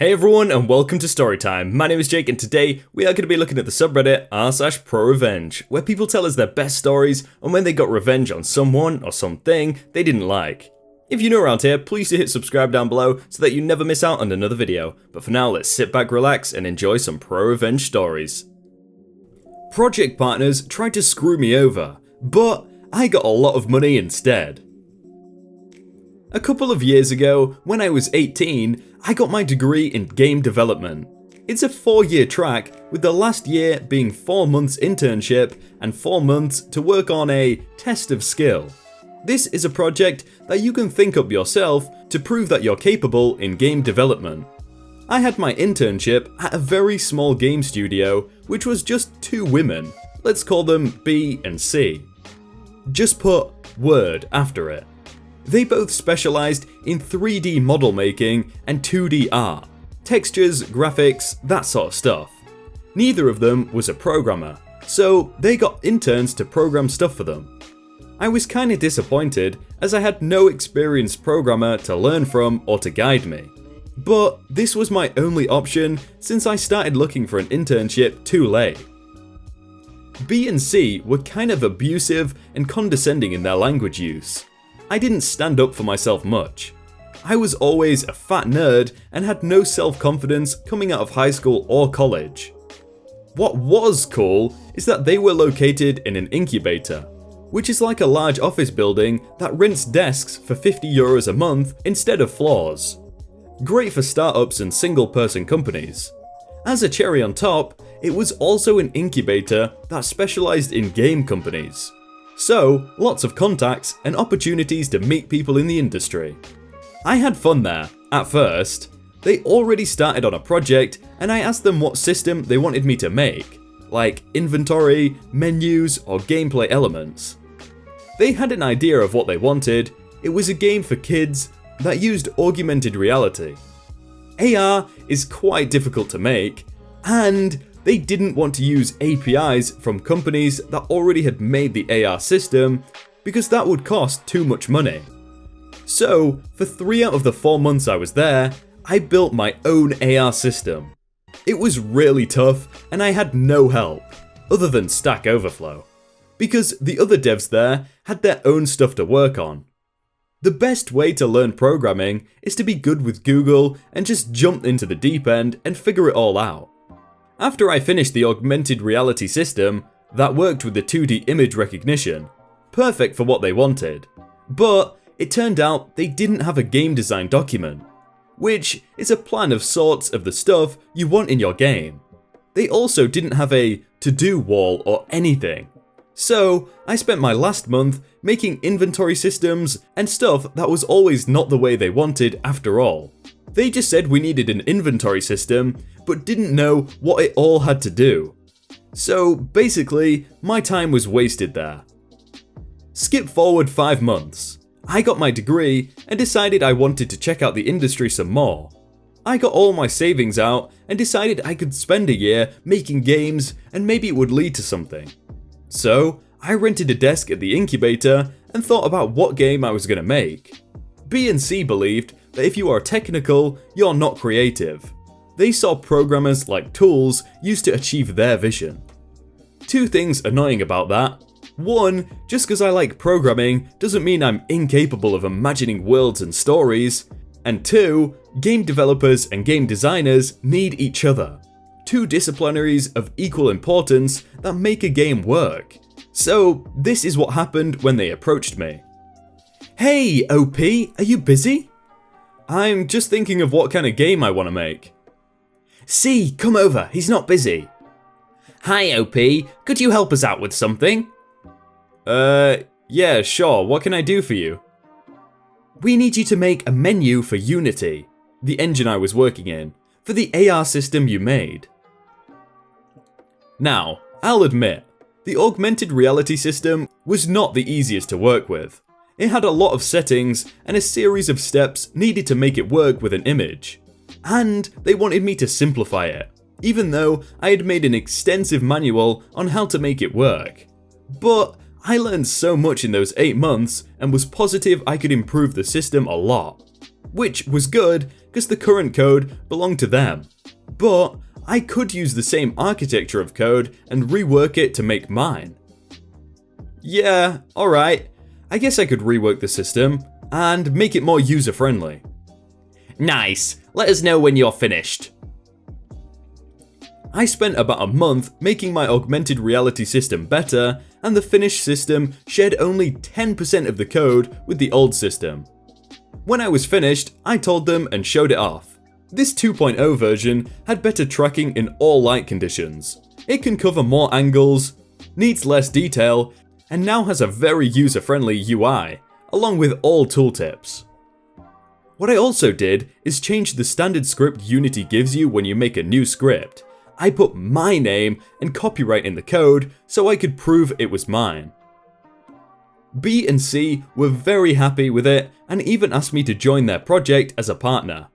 Hey everyone and welcome to Storytime. My name is Jake and today we are going to be looking at the subreddit r/prorevenge, where people tell us their best stories on when they got revenge on someone or something they didn't like. If you're new around here, please do hit subscribe down below so that you never miss out on another video. But for now, let's sit back, relax and enjoy some pro-revenge stories. Project partners tried to screw me over, but I got a lot of money instead. A couple of years ago, when I was 18, I got my degree in game development. It's a 4-year track, with the last year being 4 months internship and 4 months to work on a test of skill. This is a project that you can think up yourself to prove that you're capable in game development. I had my internship at a very small game studio, which was just 2 women. Let's call them B and C. Just put word after it. They both specialized in 3D model making and 2D art, textures, graphics, that sort of stuff. Neither of them was a programmer, so they got interns to program stuff for them. I was kinda disappointed as I had no experienced programmer to learn from or to guide me. But this was my only option since I started looking for an internship too late. B and C were kind of abusive and condescending in their language use. I didn't stand up for myself much. I was always a fat nerd and had no self-confidence coming out of high school or college. What was cool is that they were located in an incubator, which is like a large office building that rents desks for €50 a month instead of floors. Great for startups and single-person companies. As a cherry on top, it was also an incubator that specialized in game companies. So, lots of contacts and opportunities to meet people in the industry. I had fun there, at first. They already started on a project and I asked them what system they wanted me to make, like inventory, menus, or gameplay elements. They had an idea of what they wanted. It was a game for kids that used augmented reality. AR is quite difficult to make, and they didn't want to use APIs from companies that already had made the AR system because that would cost too much money. So, for 3 out of the 4 months I was there, I built my own AR system. It was really tough and I had no help, other than Stack Overflow, because the other devs there had their own stuff to work on. The best way to learn programming is to be good with Google and just jump into the deep end and figure it all out. After I finished the augmented reality system, that worked with the 2D image recognition, perfect for what they wanted. But it turned out they didn't have a game design document, which is a plan of sorts of the stuff you want in your game. They also didn't have a to-do wall or anything. So I spent my last month making inventory systems and stuff that was always not the way they wanted after all. They just said we needed an inventory system, but didn't know what it all had to do. So basically, my time was wasted there. Skip forward 5 months. I got my degree and decided I wanted to check out the industry some more. I got all my savings out and decided I could spend a year making games and maybe it would lead to something. So I rented a desk at the incubator and thought about what game I was going to make. B and C believed that if you are technical, you're not creative. They saw programmers like tools used to achieve their vision. 2 things annoying about that. 1, just because I like programming doesn't mean I'm incapable of imagining worlds and stories. And 2, game developers and game designers need each other. 2 disciplinaries of equal importance that make a game work. So this is what happened when they approached me. Hey OP, are you busy? I'm just thinking of what kind of game I want to make. C, come over, he's not busy. Hi OP, could you help us out with something? Yeah, sure, what can I do for you? We need you to make a menu for Unity, the engine I was working in, for the AR system you made. Now, I'll admit, the augmented reality system was not the easiest to work with. It had a lot of settings and a series of steps needed to make it work with an image. And they wanted me to simplify it, even though I had made an extensive manual on how to make it work. But I learned so much in those 8 months and was positive I could improve the system a lot. Which was good because the current code belonged to them. But I could use the same architecture of code and rework it to make mine. Yeah, alright. I guess I could rework the system and make it more user-friendly. Nice. Let us know when you're finished. I spent about a month making my augmented reality system better, and the finished system shared only 10% of the code with the old system. When I was finished, I told them and showed it off. This 2.0 version had better tracking in all light conditions. It can cover more angles, needs less detail, and now has a very user-friendly UI, along with all tooltips. What I also did is change the standard script Unity gives you when you make a new script. I put my name and copyright in the code so I could prove it was mine. B and C were very happy with it and even asked me to join their project as a partner.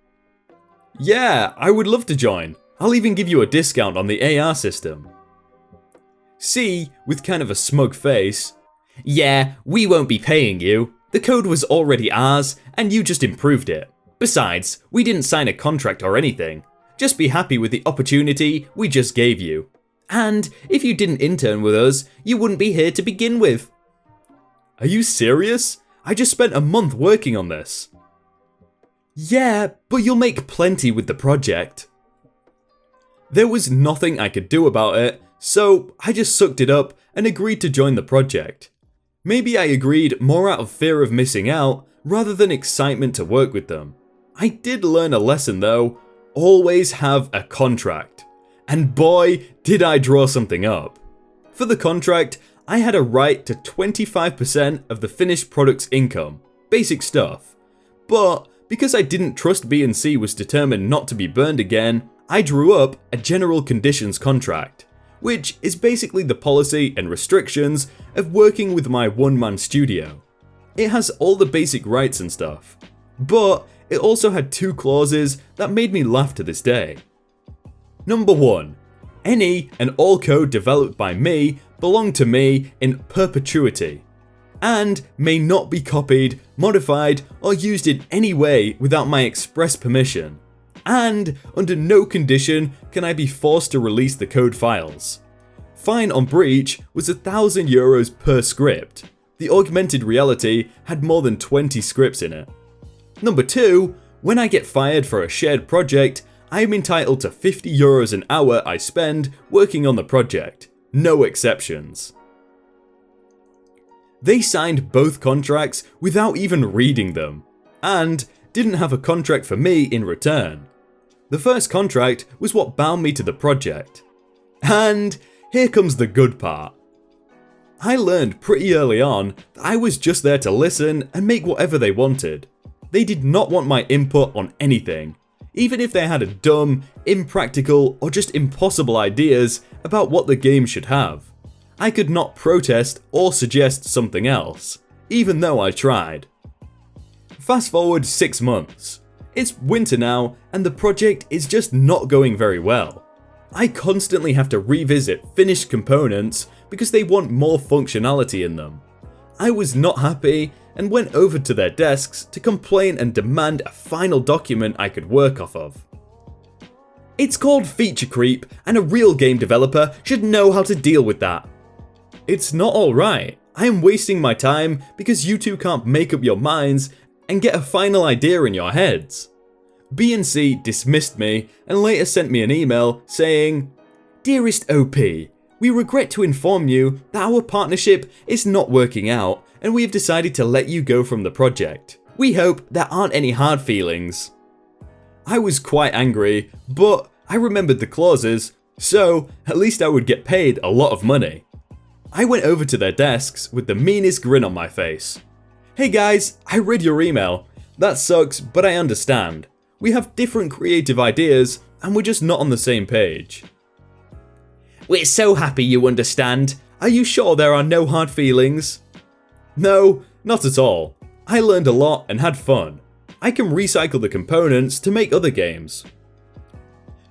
Yeah, I would love to join. I'll even give you a discount on the AR system. C, with kind of a smug face, yeah, we won't be paying you. The code was already ours and you just improved it. Besides, we didn't sign a contract or anything. Just be happy with the opportunity we just gave you. And if you didn't intern with us, you wouldn't be here to begin with. Are you serious? I just spent a month working on this. Yeah, but you'll make plenty with the project. There was nothing I could do about it, so I just sucked it up and agreed to join the project. Maybe I agreed more out of fear of missing out rather than excitement to work with them. I did learn a lesson though. Always have a contract. And boy, did I draw something up. For the contract, I had a right to 25% of the finished product's income, basic stuff. But because I didn't trust B and C was determined not to be burned again, I drew up a general conditions contract, which is basically the policy and restrictions of working with my one-man studio. It has all the basic rights and stuff, but it also had two clauses that made me laugh to this day. Number 1. Any and all code developed by me belong to me in perpetuity, and may not be copied, modified, or used in any way without my express permission. And under no condition can I be forced to release the code files. Fine on breach was €1,000 per script. The augmented reality had more than 20 scripts in it. Number 2, when I get fired for a shared project, I am entitled to €50 an hour I spend working on the project. No exceptions. They signed both contracts without even reading them, and didn't have a contract for me in return. The first contract was what bound me to the project. And here comes the good part. I learned pretty early on that I was just there to listen and make whatever they wanted. They did not want my input on anything, even if they had a dumb, impractical, or just impossible ideas about what the game should have. I could not protest or suggest something else, even though I tried. Fast forward 6 months. It's winter now, and the project is just not going very well. I constantly have to revisit finished components because they want more functionality in them. I was not happy and went over to their desks to complain and demand a final document I could work off of. It's called feature creep, and a real game developer should know how to deal with that. It's not alright. I am wasting my time because you two can't make up your minds and get a final idea in your heads. B and C dismissed me and later sent me an email saying, "Dearest OP, we regret to inform you that our partnership is not working out and we have decided to let you go from the project. We hope there aren't any hard feelings." I was quite angry, but I remembered the clauses, so at least I would get paid a lot of money. I went over to their desks with the meanest grin on my face. "Hey guys, I read your email. That sucks, but I understand. We have different creative ideas and we're just not on the same page." "We're so happy you understand. Are you sure there are no hard feelings?" "No, not at all. I learned a lot and had fun. I can recycle the components to make other games.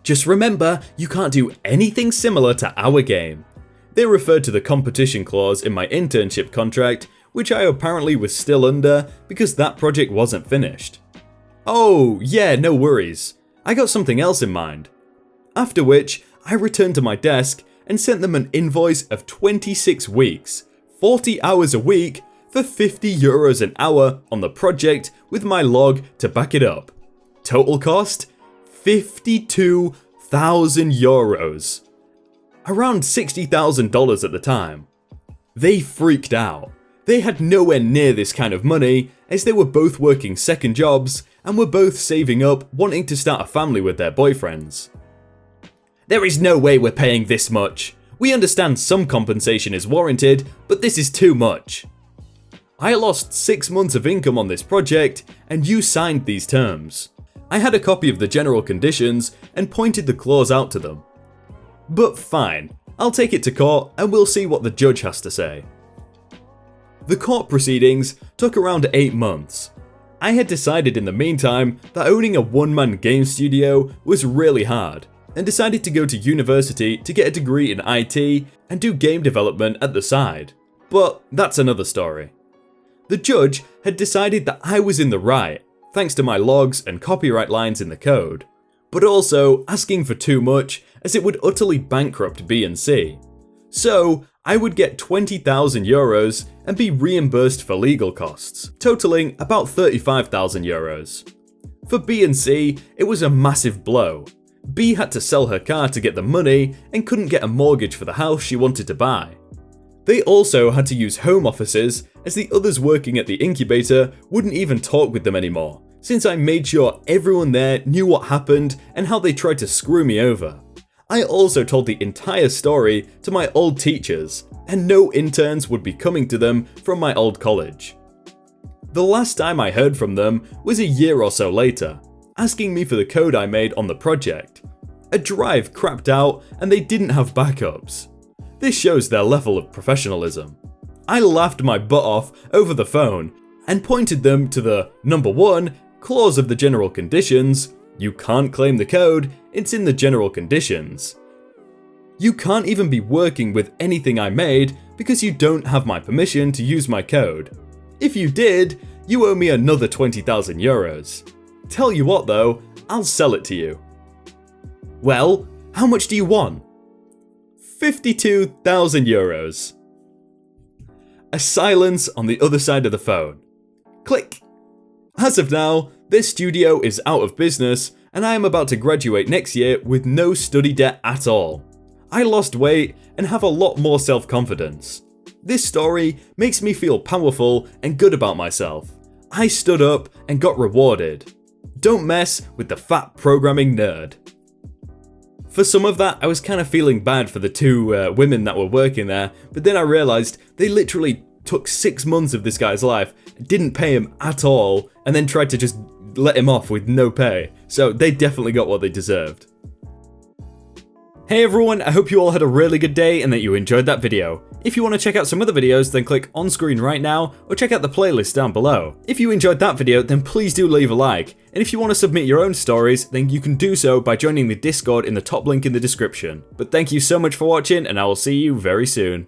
Just remember, you can't do anything similar to our game." They referred to the competition clause in my internship contract, which I apparently was still under because that project wasn't finished. "Oh, yeah, no worries. I got something else in mind." After which, I returned to my desk and sent them an invoice of 26 weeks, 40 hours a week, for €50 an hour on the project with my log to back it up. Total cost? €52,000. Around $60,000 at the time. They freaked out. They had nowhere near this kind of money, as they were both working second jobs and were both saving up wanting to start a family with their boyfriends. "There is no way we're paying this much. We understand some compensation is warranted, but this is too much. I lost 6 months of income on this project, and you signed these terms." I had a copy of the general conditions and pointed the clause out to them. But fine, I'll take it to court and we'll see what the judge has to say. The court proceedings took around 8 months. I had decided in the meantime that owning a one-man game studio was really hard, and decided to go to university to get a degree in IT and do game development at the side. But that's another story. The judge had decided that I was in the right, thanks to my logs and copyright lines in the code, but also asking for too much as it would utterly bankrupt B&C. So I would get €20,000 and be reimbursed for legal costs, totaling about €35,000. For B&C, it was a massive blow. B had to sell her car to get the money and couldn't get a mortgage for the house she wanted to buy. They also had to use home offices as the others working at the incubator wouldn't even talk with them anymore, since I made sure everyone there knew what happened and how they tried to screw me over. I also told the entire story to my old teachers, and no interns would be coming to them from my old college. The last time I heard from them was a year or so later, asking me for the code I made on the project. A drive crapped out and they didn't have backups. This shows their level of professionalism. I laughed my butt off over the phone and pointed them to the number 1 clause of the general conditions. You can't claim the code, it's in the general conditions. You can't even be working with anything I made because you don't have my permission to use my code. If you did, you owe me another €20,000. Tell you what though, I'll sell it to you. Well, how much do you want? €52,000. A silence on the other side of the phone. Click. As of now, this studio is out of business and I am about to graduate next year with no study debt at all. I lost weight and have a lot more self-confidence. This story makes me feel powerful and good about myself. I stood up and got rewarded. Don't mess with the fat programming nerd. For some of that, I was kind of feeling bad for the two women that were working there, but then I realized they literally took 6 months of this guy's life, didn't pay him at all, and then tried to just let him off with no pay. So they definitely got what they deserved. Hey everyone, I hope you all had a really good day and that you enjoyed that video. If you want to check out some other videos, then click on screen right now or check out the playlist down below. If you enjoyed that video, then please do leave a like. And if you want to submit your own stories, then you can do so by joining the Discord in the top link in the description. But thank you so much for watching and I will see you very soon.